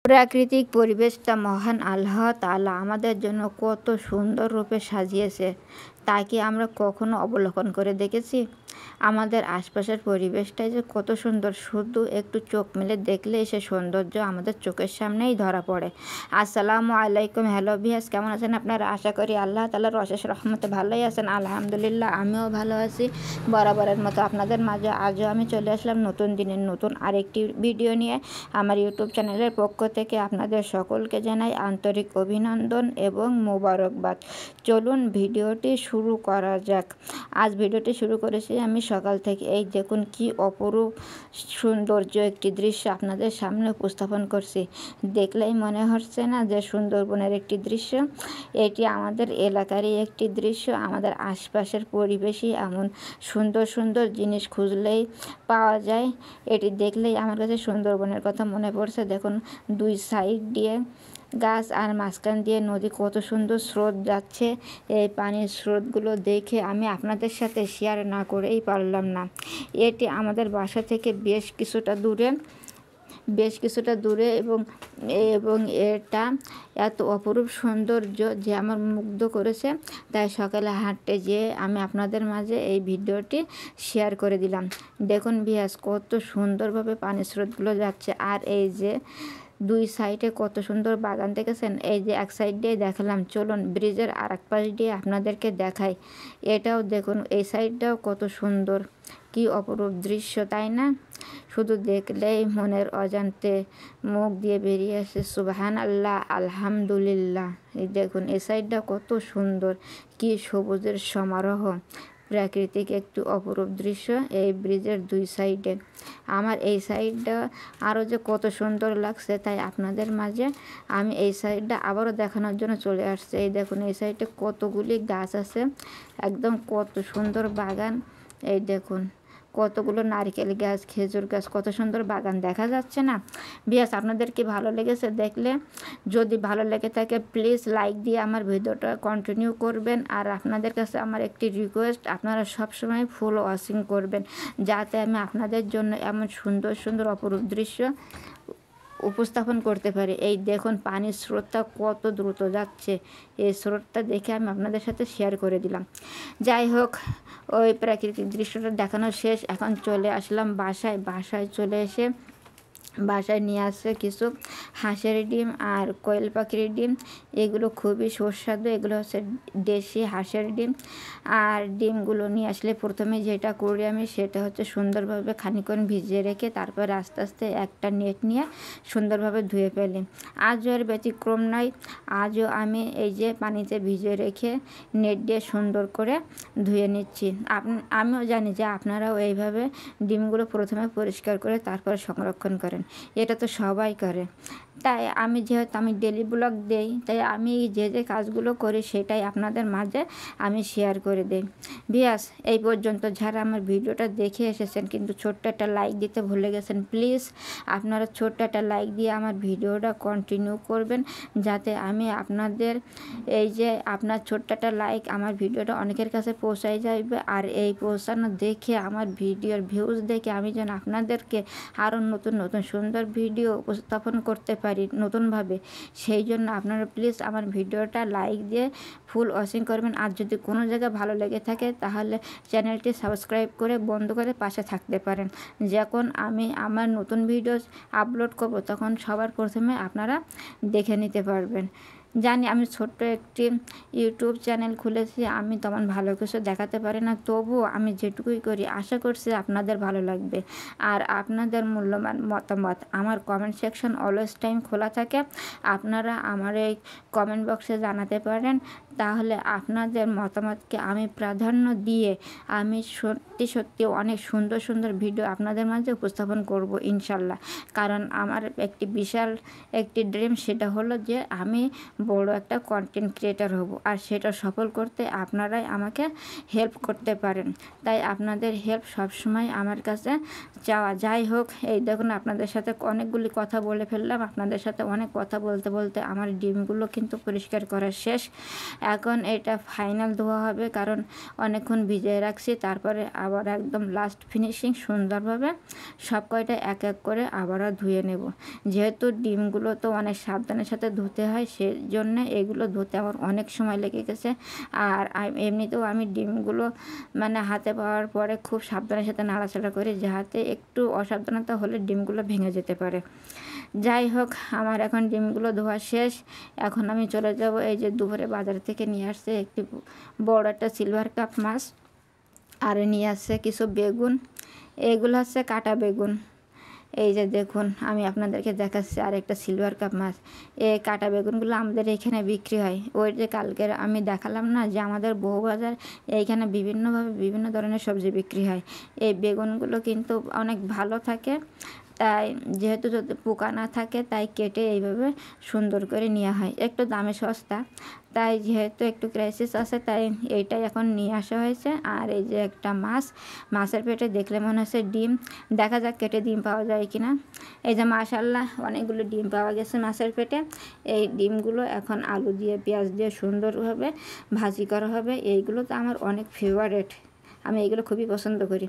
প্রাকৃতিক পরিবেশটা মহান আল্লাহ তাআলা আমাদের জন্য কত সুন্দর রূপে সাজিয়েছে, তা কি আমরা কখনো অবলোকন করে দেখেছি? আমাদের আশপাশের পরিবেশটাই যে কত সুন্দর, শুধু একটু চোখ মেলে দেখলেই সে সৌন্দর্য আমাদের চোখের সামনেই ধরা পড়ে। আসসালামু আলাইকুম, হ্যালো ভিউয়ার্স, কেমন আছেন আপনারা? আশা করি আল্লাহ তাআলার অশেষ রহমতে ভালোই আছেন। আলহামদুলিল্লাহ, আমিও ভালো আছি। বরাবরের মতো আপনাদের মাঝে আজও আমি চলে আসলাম নতুন দিনের নতুন আরেকটি ভিডিও নিয়ে। আমার ইউটিউব চ্যানেলের পক্ষ থেকে আপনাদের সকলকে জানাই আন্তরিক অভিনন্দন এবং মোবারকবাদ। চলুন ভিডিওটি শুরু করা যাক। আজ ভিডিওটি শুরু করেছি আমি সকাল থেকে। এই দেখুন কি অপরূপ সৌন্দর্য একটি দৃশ্য আপনাদের সামনে উপস্থাপন করছি। দেখলেই মনে হচ্ছে না যে সুন্দরবনের একটি দৃশ্য? এটি আমাদের এলাকারই একটি দৃশ্য। আমাদের আশপাশের পরিবেশই এমন সুন্দর সুন্দর জিনিস খুঁজলেই পাওয়া যায়। এটি দেখলেই আমার কাছে সুন্দরবনের কথা মনে পড়ছে। দেখুন দুই সাইড দিয়ে গাছ আর মাঝখান দিয়ে নদী, কত সুন্দর স্রোত যাচ্ছে। এই পানির স্রোতগুলো দেখে আমি আপনাদের সাথে শেয়ার না করেই পারলাম না। এটি আমাদের বাসা থেকে বেশ কিছুটা দূরে এবং এবং এটা এত অপরূপ সৌন্দর্য যে আমার মুগ্ধ করেছে। তাই সকালে হাঁটতে যেয়ে আমি আপনাদের মাঝে এই ভিডিওটি শেয়ার করে দিলাম। দেখুন ভিউয়ার্স, কত সুন্দরভাবে পানির স্রোতগুলো যাচ্ছে। আর এই যে দুই সাইডে কত সুন্দর বাগান দেখেছেন। এই যে এক সাইড দিয়ে দেখালাম, চলুন ব্রিজের আর এক পাশ দিয়ে আপনাদেরকে দেখাই। এটাও দেখুন, এই সাইডটাও কত সুন্দর, কি অপরূপ দৃশ্য, তাই না? শুধু দেখলেই মনের অজান্তে মুখ দিয়ে বেরিয়ে আসে সুবহানাল্লাহ, আলহামদুলিল্লাহ। এই দেখুন এই সাইডটা কত সুন্দর, কি সবুজের সমারোহ। প্রাকৃতিক একটু অপরূপ দৃশ্য এই ব্রিজের দুই সাইডে। আমার এই সাইডটা আরও যে কত সুন্দর লাগছে, তাই আপনাদের মাঝে আমি এই সাইডটা আবারও দেখানোর জন্য চলে আসছে। এই দেখুন এই সাইডে কতগুলি গাছ আছে, একদম কত সুন্দর বাগান। এই দেখুন কতগুলো নারকেল গাছ, খেজুর গাছ, কত সুন্দর বাগান দেখা যাচ্ছে না? বিয়াস, আপনাদের কি ভালো লেগেছে দেখলে? যদি ভালো লেগে থাকে প্লিজ লাইক দিয়ে আমার ভিডিওটা কন্টিনিউ করবেন। আর আপনাদের কাছে আমার একটি রিকোয়েস্ট, আপনারা সবসময় ফুল ওয়াচিং করবেন, যাতে আমি আপনাদের জন্য এমন সুন্দর সুন্দর অপরূপ দৃশ্য উপস্থাপন করতে পারি। এই দেখুন পানির স্রোতটা কত দ্রুত যাচ্ছে। এই স্রোতটা দেখে আমি আপনাদের সাথে শেয়ার করে দিলাম। যাই হোক, ওই প্রাকৃতিক দৃশ্যটা দেখানো শেষ। এখন চলে আসলাম বাসায় চলে এসে বাসায় নিয়ে আসছে কিছু হাঁসের ডিম আর কোয়েল পাখির ডিম। এগুলো খুবই সুস্বাদু। এগুলো হচ্ছে দেশি হাঁসের ডিম। আর ডিমগুলো নিয়ে আসলে প্রথমে যেটা করি আমি, সেটা হচ্ছে সুন্দরভাবে খানিকক্ষণ ভিজিয়ে রেখে তারপর আস্তে আস্তে একটা নেট নিয়ে সুন্দরভাবে ধুয়ে ফেলি। আজও এর ব্যতিক্রম নয়। আজও আমি এই যে পানিতে ভিজিয়ে রেখে নেট দিয়ে সুন্দর করে ধুয়ে নিচ্ছি। আমিও জানি যে আপনারাও এইভাবে ডিমগুলো প্রথমে পরিষ্কার করে তারপর সংরক্ষণ করেন। এটা তো সবাই করে। তাই যেহেতু আমি ডেলি ব্লগ দেই, তাই আমি যে কাজগুলো করি সেটাই আপনাদের মাঝে আমি শেয়ার করে দিই। ভিউয়ার্স, এই পর্যন্ত যারা আমার ভিডিওটা দেখে এসেছেন কিন্তু ছোট্ট একটা লাইক দিতে ভুলে গেছেন, প্লিজ আপনারা ছোট্ট একটা লাইক দিয়ে আমার ভিডিওটা কন্টিনিউ করবেন, যাতে আমি আপনাদের এই যে আপনার ছোট্ট একটা লাইক আমার ভিডিওটা অনেকের কাছে পৌঁছাই যাবে। আর এই পৌঁছানো দেখে, আমার ভিডিওর ভিউজ দেখে আমি যেন আপনাদেরকে আরও নতুন নতুন সুন্দর ভিডিও উপস্থাপন করতে পারি নতুনভাবে। সেই জন্য আপনারা প্লিজ আমার ভিডিওটা লাইক দিয়ে ফুল ওয়াচিং করবেন। আর যদি কোনো জায়গায় ভালো লেগে থাকে তাহলে চ্যানেলটি সাবস্ক্রাইব করে বন্ধ করে পাশে থাকতে পারেন। যখন আমি আমার নতুন ভিডিও আপলোড করব তখন সবার প্রথমে আপনারা দেখে নিতে পারবেন। জানি আমি ছোট্ট একটি ইউটিউব চ্যানেল খুলেছি, আমি তেমন ভালো কিছু দেখাতে পারি না, তবুও আমি যেটুকুই করি আশা করছি আপনাদের ভালো লাগবে। আর আপনাদের মূল্যবান মতামত আমার কমেন্ট সেকশন অলওয়েজ টাইম খোলা থাকে। আপনারা আমার এই কমেন্ট বক্সে জানাতে পারেন। তাহলে আপনাদের মতামতকে আমি প্রাধান্য দিয়ে আমি সত্যি সত্যি অনেক সুন্দর সুন্দর ভিডিও আপনাদের মাঝে উপস্থাপন করব ইনশাল্লাহ। কারণ আমার একটি বিশাল একটি ড্রিম, সেটা হলো যে আমি বড় একটা কন্টেন্ট ক্রিয়েটার হব। আর সেটা সফল করতে আপনারাই আমাকে হেল্প করতে পারেন। তাই আপনাদের হেল্প সবসময় আমার কাছে চাওয়া। যাই হোক, এই দেখুন আপনাদের সাথে অনেকগুলি কথা বলে ফেললাম। আপনাদের সাথে অনেক কথা বলতে বলতে আমার ডিমগুলো কিন্তু পরিষ্কার করা শেষ। এখন এটা ফাইনাল ধোয়া হবে, কারণ অনেকক্ষণ ভিজিয়ে রাখছি। তারপরে আবার একদম লাস্ট ফিনিশিং সুন্দরভাবে সব কয়টা এক এক করে আবারও ধুয়ে নেব। যেহেতু ডিমগুলো তো অনেক সাবধানের সাথে ধুতে হয়, সেজন্য এগুলো ধুতে আমার অনেক সময় লেগে গেছে। আর এমনিতেও আমি ডিমগুলো মানে হাতে পাওয়ার পরে খুব সাবধানের সাথে নাড়াচাড়া করি, যাতে একটু অসাবধানতা হলে ডিমগুলো ভেঙে যেতে পারে। যাই হোক, আমার এখন ডিমগুলো ধোয়া শেষ। এখন আমি চলে যাব, এই যে দুপুরে বাজার থেকে নিয়ে আসছে একটি বড় একটা সিলভার কাপ মাছ, আর নিয়ে আসছে কিছু বেগুন। এইগুলো হচ্ছে কাটা বেগুন। এই যে দেখুন, আমি আপনাদেরকে দেখাচ্ছি আর একটা সিলভার কাপ মাছ। এই কাটা বেগুনগুলো আমাদের এখানে বিক্রি হয়। ওই যে কালকের আমি দেখালাম না যে আমাদের বউবাজার, এইখানে বিভিন্নভাবে বিভিন্ন ধরনের সবজি বিক্রি হয়। এই বেগুনগুলো কিন্তু অনেক ভালো থাকে, তাই যেহেতু যদি পোকা না থাকে তাই কেটে এইভাবে সুন্দর করে নেওয়া হয়। একটু দামে সস্তা, তাই যেহেতু একটু ক্রাইসিস আছে তাই এইটাই এখন নিয়ে আসা হয়েছে। আর এই যে একটা মাছ, মাছের পেটে দেখলে মনে হচ্ছে ডিম, দেখা যাক কেটে ডিম পাওয়া যায় কিনা। এই যে মাশাআল্লাহ অনেকগুলো ডিম পাওয়া গেছে মাছের পেটে। এই ডিমগুলো এখন আলু দিয়ে পেঁয়াজ দিয়ে সুন্দরভাবে ভাজি করা হবে। এইগুলো তো আমার অনেক ফেভারেট, আমি এইগুলো খুবই পছন্দ করি।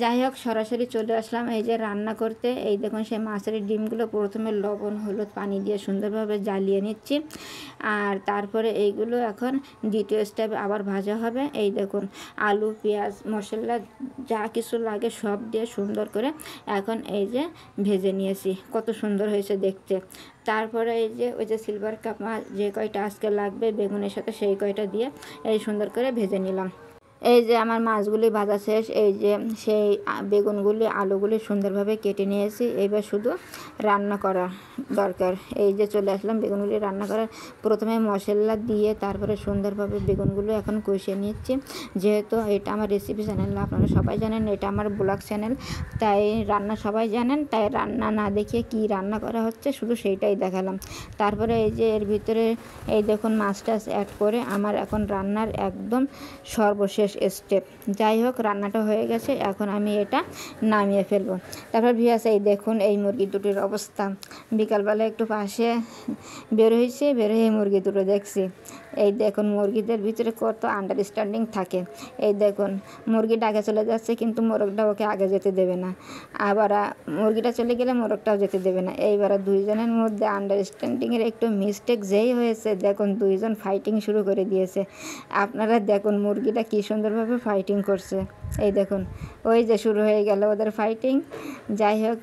যাই হোক, সরাসরি চলে আসলাম এই যে রান্না করতে। এই দেখুন, সেই মাছের ডিমগুলো প্রথমে লবণ হলুদ পানি দিয়ে সুন্দরভাবে জ্বালিয়ে নিচ্ছি, আর তারপরে এইগুলো এখন দ্বিতীয় স্টেপে আবার ভাজা হবে। এই দেখুন, আলু পেঁয়াজ মশলা যা কিছু লাগে সব দিয়ে সুন্দর করে এখন এই যে ভেজে নিয়েছি। কত সুন্দর হয়েছে দেখতে। তারপরে এই যে ওই যে সিলভার কাপ মাছ যে কয়টা আজকে লাগবে বেগুনের সাথে, সেই কয়টা দিয়ে এই সুন্দর করে ভেজে নিলাম। এই যে আমার মাছগুলি ভাজা শেষ। এই যে সেই বেগুনগুলি আলুগুলি সুন্দরভাবে কেটে নিয়েছি, এবার শুধু রান্না করা দরকার। এই যে চলে আসলাম বেগুনগুলি রান্না করার। প্রথমে মশলা দিয়ে তারপরে সুন্দরভাবে বেগুনগুলো এখন কষিয়ে নিচ্ছি। যেহেতু এটা আমার রেসিপি চ্যানেল না, আপনারা সবাই জানেন এটা আমার ব্লগ চ্যানেল, তাই রান্না সবাই জানেন, তাই রান্না না দেখিয়ে কি রান্না করা হচ্ছে শুধু সেইটাই দেখালাম। তারপরে এই যে এর ভিতরে এই দেখুন মাছটা অ্যাড করে আমার এখন রান্নার একদম সর্বশেষ স্টেপ। যাই হোক, রান্নাটা হয়ে গেছে, এখন আমি এটা নামিয়ে ফেলবো। তারপর ভিউয়ার্স এই দেখুন এই মুরগি দুটির অবস্থা। বিকালবেলা একটু পাশে বের হয়ে মুরগি দুটো দেখছি। এই দেখুন মুরগিদের ভিতরে কত আন্ডারস্ট্যান্ডিং থাকে। এই দেখুন মুরগি ডাকে চলে যাচ্ছে, কিন্তু মোরগটা ওকে আগে যেতে দেবে না, আবার মুরগিটা চলে গেলে মোরগটাও যেতে দেবে না। এইবার দুইজনের মধ্যে আন্ডারস্ট্যান্ডিংয়ের একটু মিস্টেক যেই হয়েছে, দেখুন দুইজন ফাইটিং শুরু করে দিয়েছে। আপনারা দেখুন মুরগিটা কী সুন্দরভাবে ফাইটিং করছে। এই দেখুন, ওই যে শুরু হয়ে গেল ওদের ফাইটিং। যাই হোক,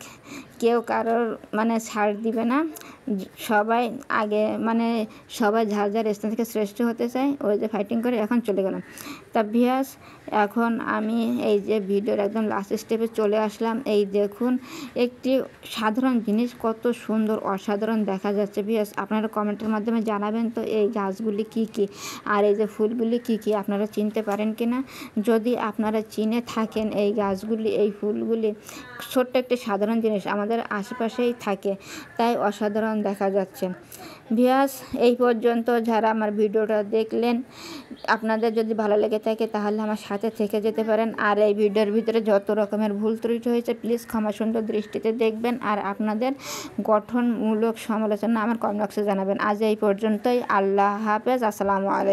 কেউ কারোর মানে ছাড় দিবে না, সবাই আগে মানে সবাই যার যার স্থান থেকে শ্রেষ্ঠ হতে চায়। ওই যে ফাইটিং করে এখন চলে গেলাম। তা ভিউয়ার্স, এখন আমি এই যে ভিডিওর একদম লাস্ট স্টেপে চলে আসলাম। এই দেখুন একটি সাধারণ জিনিস কত সুন্দর অসাধারণ দেখা যাচ্ছে। ভিউয়ার্স, আপনারা কমেন্টের মাধ্যমে জানাবেন তো এই গাছগুলি কি কি আর এই যে ফুলগুলি কি কি আপনারা চিনতে পারেন কিনা। যদি আপনারা চিনে থাকেন এই গাছগুলি এই ফুলগুলি, ছোট্ট একটি সাধারণ জিনিস আমাদের আশেপাশেই থাকে, তাই অসাধারণ দেখা যাচ্ছে। ভিউয়ার্স, এই পর্যন্ত যারা আমার ভিডিওটা দেখলেন, আপনাদের যদি ভালো লেগে থাকে তাহলে আমার সাথে থেকে যেতে পারেন। আর এই ভিডিওর ভিতরে যত রকমের ভুল ত্রুটি হয়েছে প্লিজ ক্ষমা সুন্দর দৃষ্টিতে দেখবেন, আর আপনাদের গঠনমূলক সমালোচনা আমার কমেন্ট বক্সে জানাবেন। আজ এই পর্যন্তই। আল্লাহ হাফেজ, আসসালামু আলাইকুম।